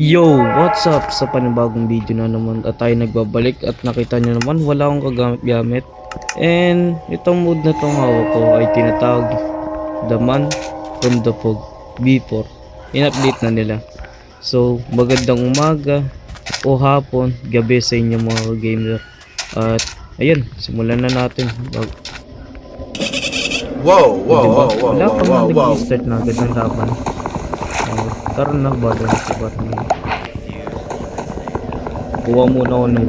Yo, what's up? Sa panibagong video na naman at tayo nagbabalik at nakita nyo naman wala akong kagamit-gamit. And itong mood na tong hawak ko ay tinatawag The Man from the Fog V4. In-update na nila. So, magandang umaga o hapon, gabi sa inyo mga gamer. At ayun, simulan na natin. Diba? Wala pa nga nag-start na agad ng laban. Tara na, bago na si Batman. Kuha muna ako ng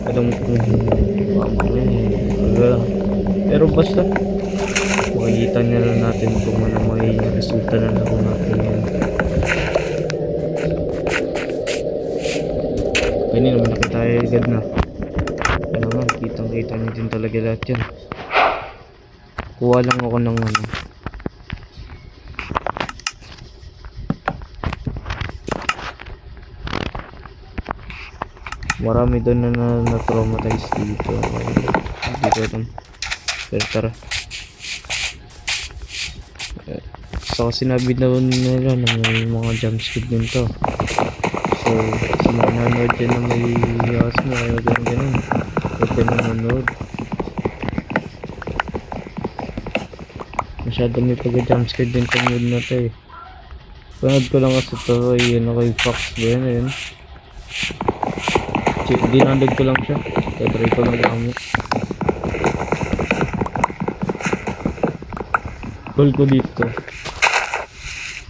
alam ko pero basta makikita nila natin kung ano magiging resulta na lang natin yan. Ganyan naman na tayo agad na. Ano nga, kitang kita nyo din talaga lahat yan. Kuha lang ako ng ano. Marami doon na traumatize dito. Hindi ko alam. Pero tara. So sinabi na nila na may mga jumpscare din to. So sila nanood dyan na may asma. Ayaw ganun. Huwag ka na nanood. Masyado may pag-jumpscare din sa mood na to eh. Panood ko lang kasi to ay yun ako yung Fox ba yun ayun. Dinandog ko lang siya. Try ko lang gamit. Goal ko dito.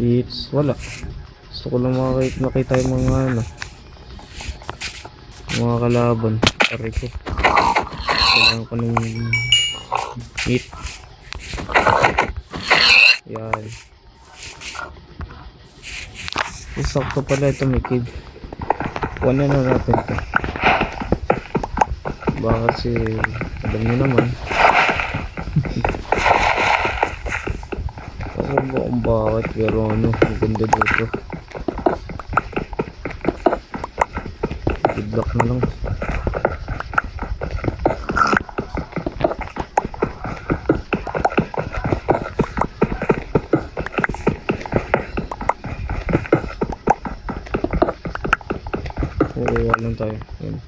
It's wala. Gusto ko lang makita yung mga ano. Mga kalaban. Try ko. Kailangan ko ng hit. Yan. Isakto pala ito may kid. Kuha na natin ito. Bakit si alam nyo naman. Ako ba kung bakit pero ano maganda dito. Good luck na lang. Kuha lang tayo. Yan.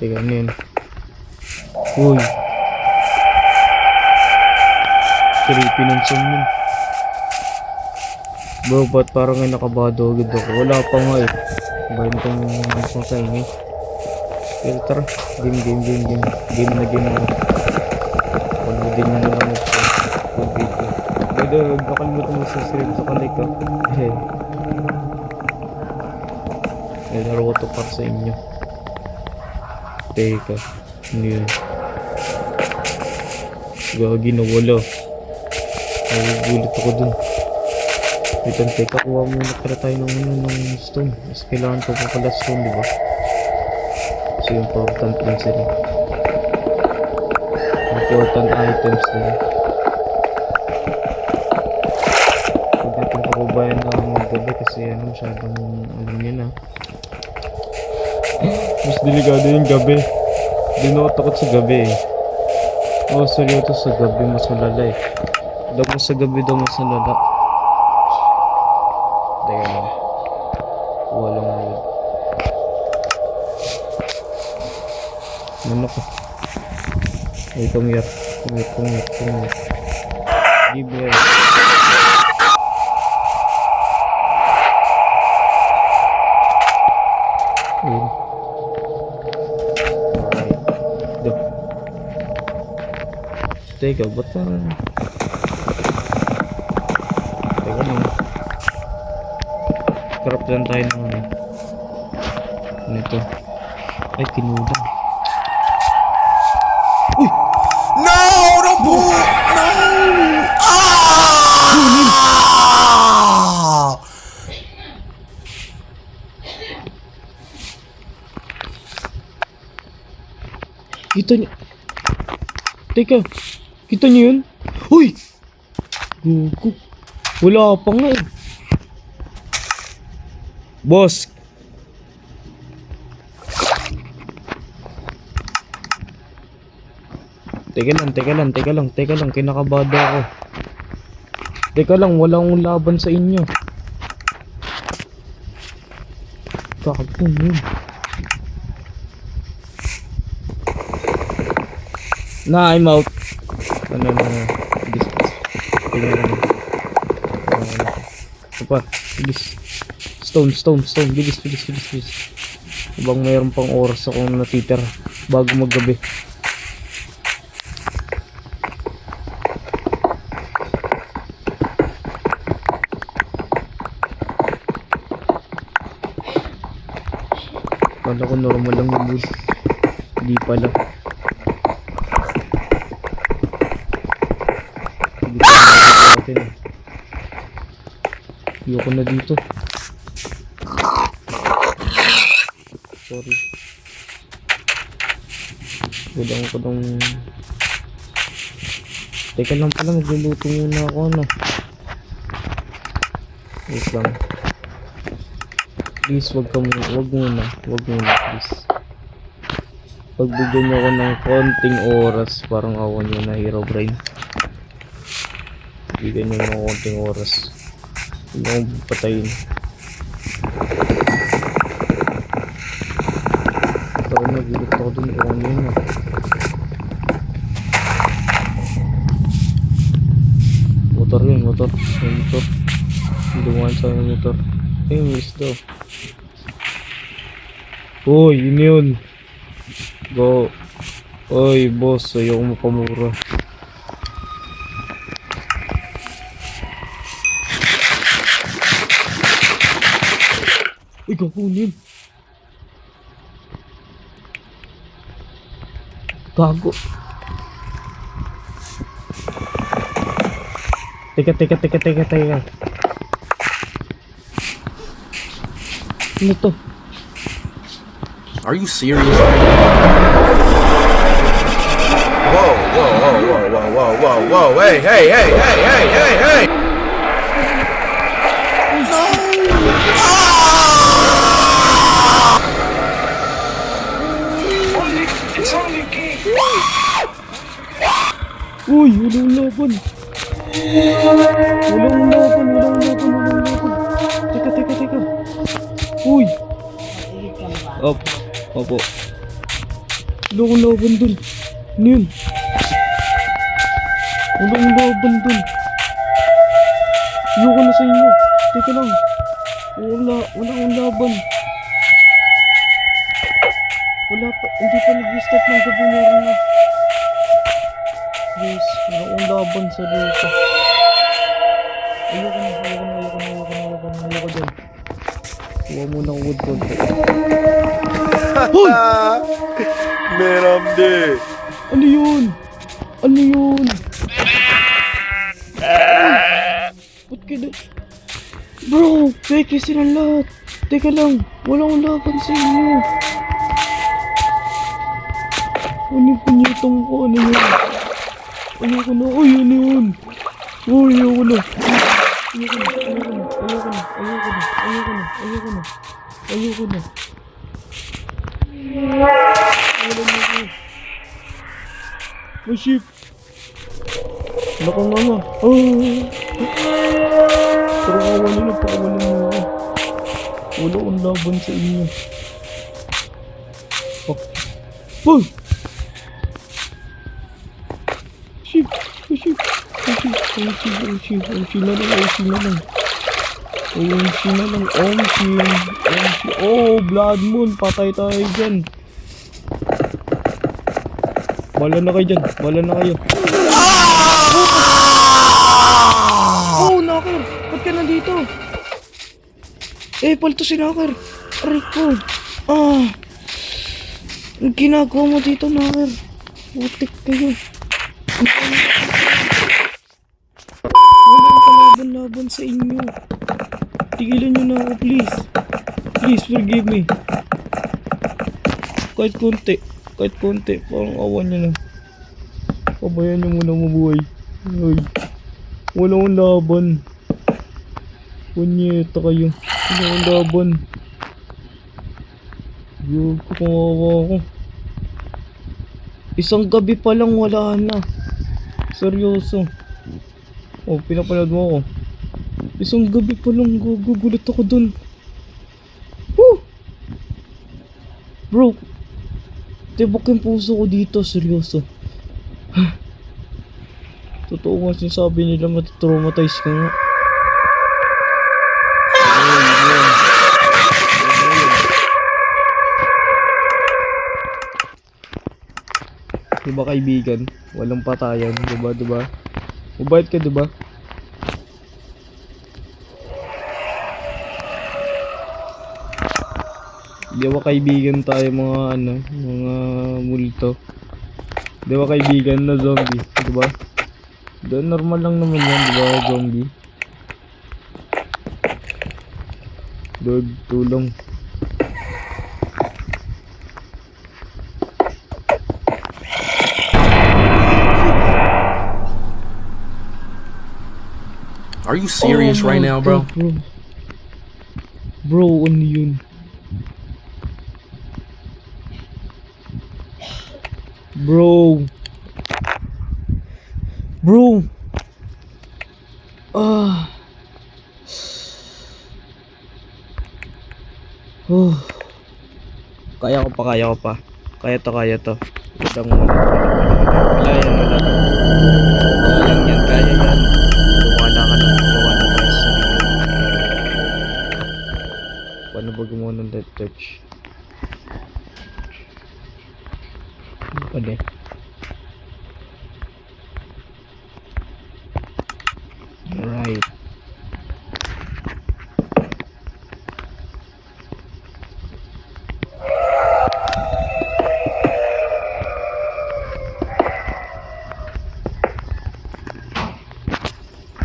Tingnan nyo yun. Uy. Creepy ng song yun. Bro, ba't parang ay nakabado agad ako? Wala pa nga eh. Bayan kong isang kaingay. Pero tara. Game na game ako. Pag-game na lang ako. Pag-video. Pero huwag nakalimutan mo subscribe sa kanal ko. May laro ko to para sa inyo. Teka. Ano yun? Gagi na wala. Nagugulit ako dun. Wait lang, teka. Kuha muna para tayo ng stone. Mas kailangan ko pa pala stone, diba? Kasi important lang sila. Important items nila. Huwag natin pakubayan na maggabi kasi ano masyadong alam nyo na. Mas delikado yung gabi. Hindi na ako takot sa gabi eh. Oh, seryoso sa gabi mas malala eh. Daw sa gabi daw mas malala. Teka lang. Walang wood. Manok ko. Ay, come here. Give here. Ayun. Teka, ba't parang teka lang craft lang tayo ng ano ito ay kinulang uy No! Don't pull! No! Ah! kita niyo teka kita niyo yun uy gugu wala pa nga eh boss. Teka lang, kinakabado ako. Teka lang, wala akong laban sa inyo. Kakapun yun. Na, I'm out. Ano. Bilis. Tingnan ko. Ito pa, bilis. Stone. Bilis. Habang mayroon pang oras akong natitira bago maggabi. Kala ko normal lang yung mood. Hindi pala. Ayoko na dito. Sorry. Kailangan ko ng... Teka lang pala, magluluto muna ako, ano. Wait lang. Please, wag muna, please. Pagbigyan niyo ako ng konting oras, parang awan niyo na Hero Brain. Bigyan niyo ng konting oras. Hindi akong patayin. Pero nagulat ako dun kung ano yun. Motor. May motor. Dumaan sa motor. Miss daw. Uy, yun. Go. Oy, boss, ayaw mo pamura. Uy, kapunin. Gago. Teka. Ano to? Are you serious? Whoa. Hey. Uy, walang laban. Teka. Uy. Opo. Walang laban dun. Ano yun? Walang laban dun. Ayoko na sa inyo. Teka lang. Wala akong laban. Wala pa. Hindi pa nag-start ng gabi, meron na. Yes, wala akong laban sa lupa. Ayoko dyan. Kuha muna ang wood board. Hoy! Man, I'm dead. Ano yun? Ba't kaya? Bro, peke silang lahat. Teka lang, wala akong laban sa inyo. Ano yung punyetong ko? Ano yun? Ayoko na. Uy, ano yun? Uy, ayoko na. Ayoko na. Wala na ako. May ship. Nakanganga. Pero kawalan na, pakawalan mo ako. Wala akong laban sa inyo. Oh! Ship na lang. Oh, Blood Moon, patay tayo dyan. Bala na kayo. Oh, Knocker! Ba't ka nandito? Palto si Knocker. Aray ko. Ang ginagawa mo dito, Knocker? Putik kayo. Walang kalaban-laban sa inyo. Tigilan nyo na ako, please. Please, forgive me. Kahit konti. Parang awan nyo na. Pabayaan nyo muna mabuhay. Ay. Wala akong laban. Punyeta kayo. Wala akong laban. Yun, kumawa ako. Isang gabi pa lang wala na. Seryoso. Oh, pinapanood mo ako. Isang gabi pa lang, gugulat ako dun. Woo! Bro, tibok yung puso ko dito, seryoso. Totoo nga sinasabi nila, matatraumatize ka nga. Diba kaibigan? Walang patayan, diba? Mabait ka, diba? Diba kaibigan tayo mga mga multo? Diba kaibigan na zombie, diba? Diba normal lang naman yan, diba zombie? Lord, tulong. Are you serious right now, bro? Bro, ano yun? Bro. Ah. Kaya ko pa. Kaya to. Wala yan. Kaya yan. Wala ka lang. Gawa na tayo sa sarili. Paano ba gumawa ng death touch? Ano? Alright.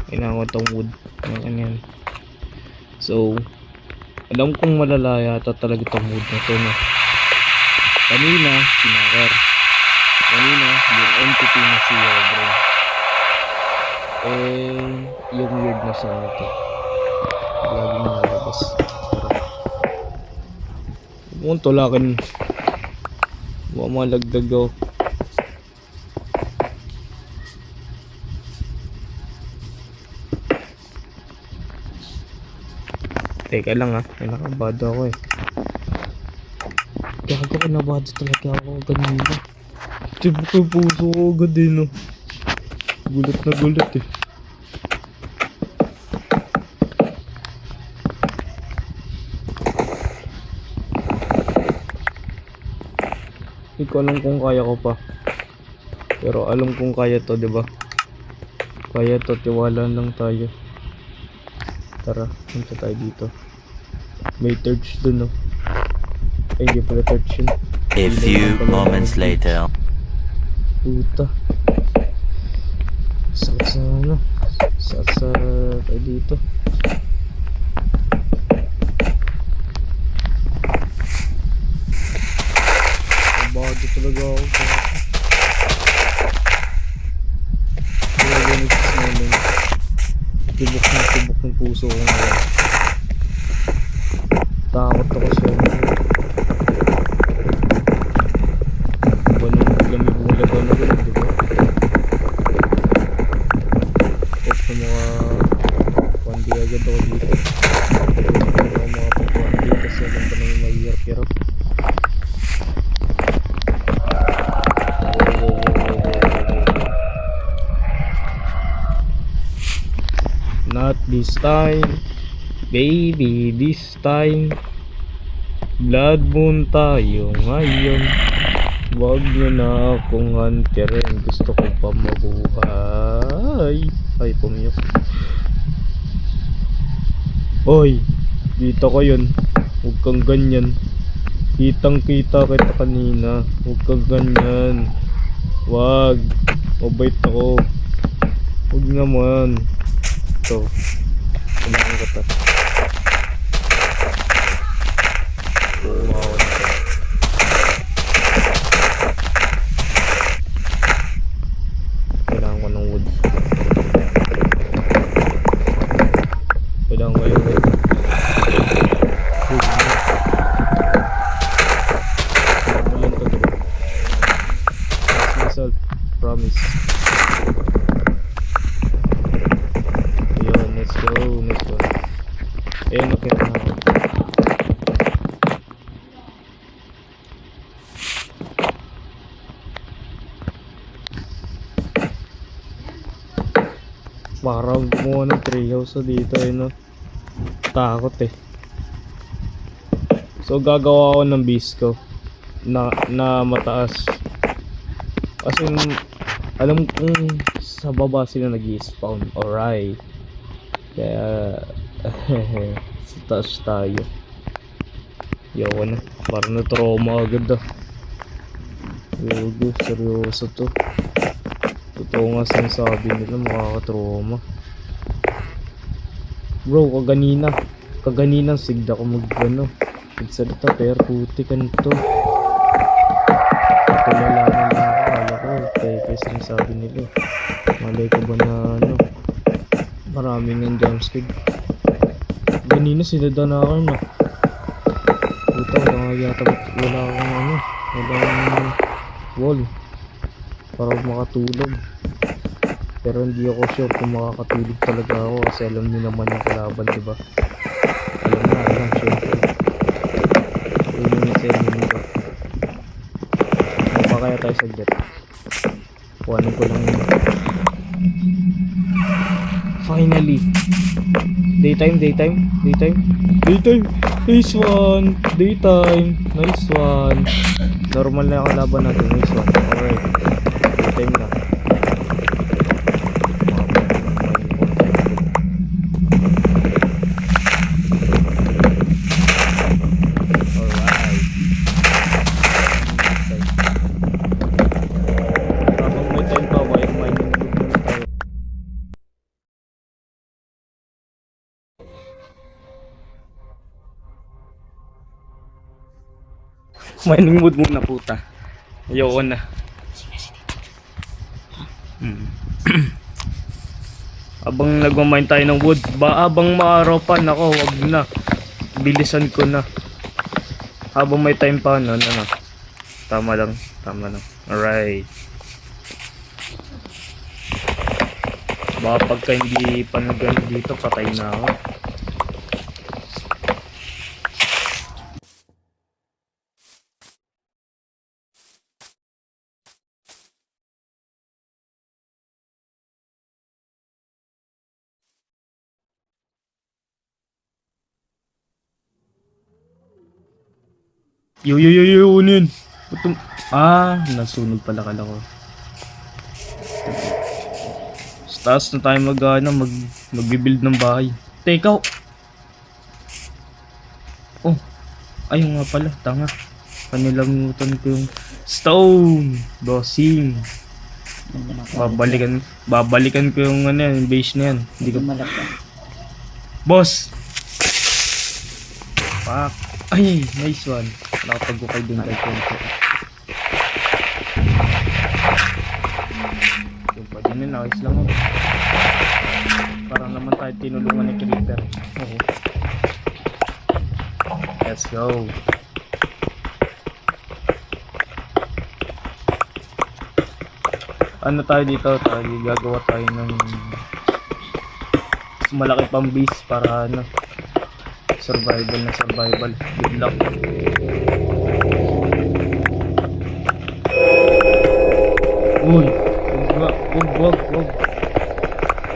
Kailangan ko tong wood. Ganyan. So, alam kong malala yata talaga tong wood na to, no? Kanina, sinakar. Kanina, yung entity na si Bro. Yung weird na sa ito. Lagi na nalabas. Tara. Huwag mong tulakin. Huwag malagdag ako. Teka lang nakabado ako eh. Gago ko, nabado talaga ako ganito. Tibok yung puso ko agad eh, no. Gulat na gulat eh. Hindi ko alam kung kaya ko pa. Pero alam kong kaya to, diba? Kaya to, tiwala lang tayo. Tara, punta tayo dito. May torch dun, no. Ay, hindi pala torch yun. A few moments later. Puta. Sakit sa tayo dito. Kabado talaga ako. Kaya ganit sa namin. Tibok ng puso ko ngayon. Takot ako siya. Lamig mo laban na rin, diba? Off na mga pandi agad ako dito. Mga pagpandi kasi alam pa naman mahirap-hirap. Not this time, baby, this time. Blood moon tayo ngayon. Wag nyo na akong hunterin. Gusto ko pa mabuhay. Ay, pumiyok. Oy, dito ko yun. Huwag kang ganyan. Kitang kita kita kanina. Huwag kang ganyan. Wag. Mabait ako. Huwag naman. Ito. Kailangan ko ito. Wow. Kailangan ko ng wood. Kailangan ko yung wood. Kailangan mo lang ito, diba? Ask myself. Promise. Ayun, let's go. Parang gumawa ng treehouse dito eh, no? Takot eh. So gagawa ako ng base ko na mataas. Kasi alam kong sa baba sila nag-i-spawn. Alright. Kaya sa taas tayo. Yawa na. Parang na-trauma agad ah. Yogo, seryoso to. Totoo nga sinasabi nila, makaka-trauma. Bro, kaganina sigda ko mag-ano, nagsalita, pero puti ka nito. Palalaman lang ako, kala ko kaya sinasabi nila. Malay ko ba na ano, maraming ng jumpscare. Ganina sinadanakan na. Puta, wala akong ano, wala akong wall para makatulog. Pero hindi ako sure kung makakatulog talaga ako kasi alam niyo naman yung kalaban, diba? Alam syempre. Yun yung isa yun nito. Ano pa kaya tayo saglit? Kuhanin ko lang yun. Finally! Daytime! Nice one! Daytime! Nice one! Normal na yung kalaban natin. Nice one. Alright. Daytime na. Mining mood muna puta. Ayoko na. Abang nagmamine tayo ng wood. Abang maaraw pa, nako, wag na. Bilisan ko na. Habang may time pa, no. Tama lang. Alright. Baka pagka hindi pa nagano dito, patay na ako. Yo, ano yun? Nasunog pala kala ko. Sa taas na tayo mag-build ng bahay. Teka! Oh, ayun nga pala, tanga. Kanilamutan ko yung stone. Bossing. Babalikan ko yung yung base na yan. Hindi ko malaki. Boss! Fuck. Ay, nice one. Nakapag-ukay din kay Konto. Yung pa din yun, ayos lang ako. Parang naman tayo tinulungan ni Creeper. Okay. Let's go. Ano tayo dito? Gagawa tayo ng malaki pang base para survival. Good luck. Uy, wag.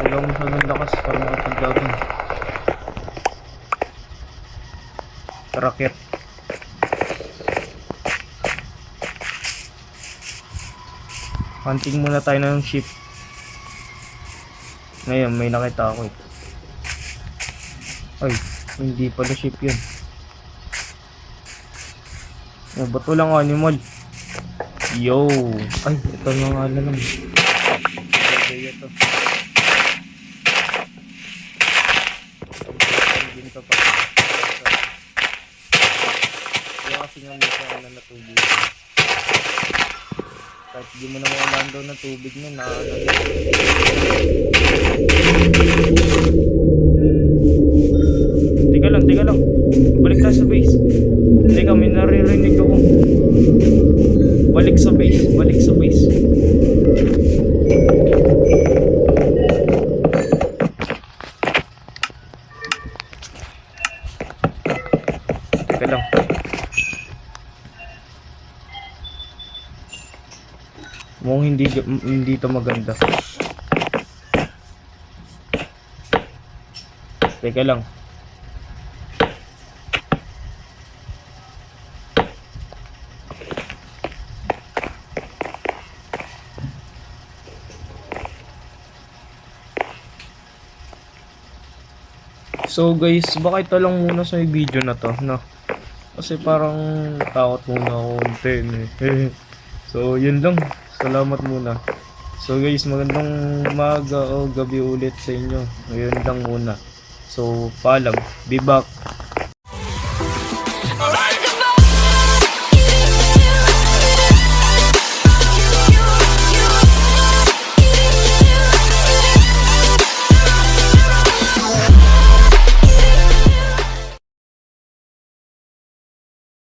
Wala mo sa lakas para makapaglaban. Raket. Hunting muna tayo ng ship. Ngayon, may nakita ako eh. Ay, hindi pala ship yun. Ba't walang animal? Yo! Ay, ito na nga lang. Okay, ito. Ito pa. Kaya kasi nga may siya na natubig. Kahit di mo na makalaan daw ng tubig na Teka lang. Balik tayo sa base. Teka, may naririnig ako. Balik sa base. Teka lang. Mukhang hindi to maganda. Teka lang. So guys, baka ito lang muna sa video na to, no? Kasi parang takot muna ako untin eh. So yun lang, salamat muna. So guys, magandang umaga o gabi ulit sa inyo. Ngayon lang muna. So paalam, be back.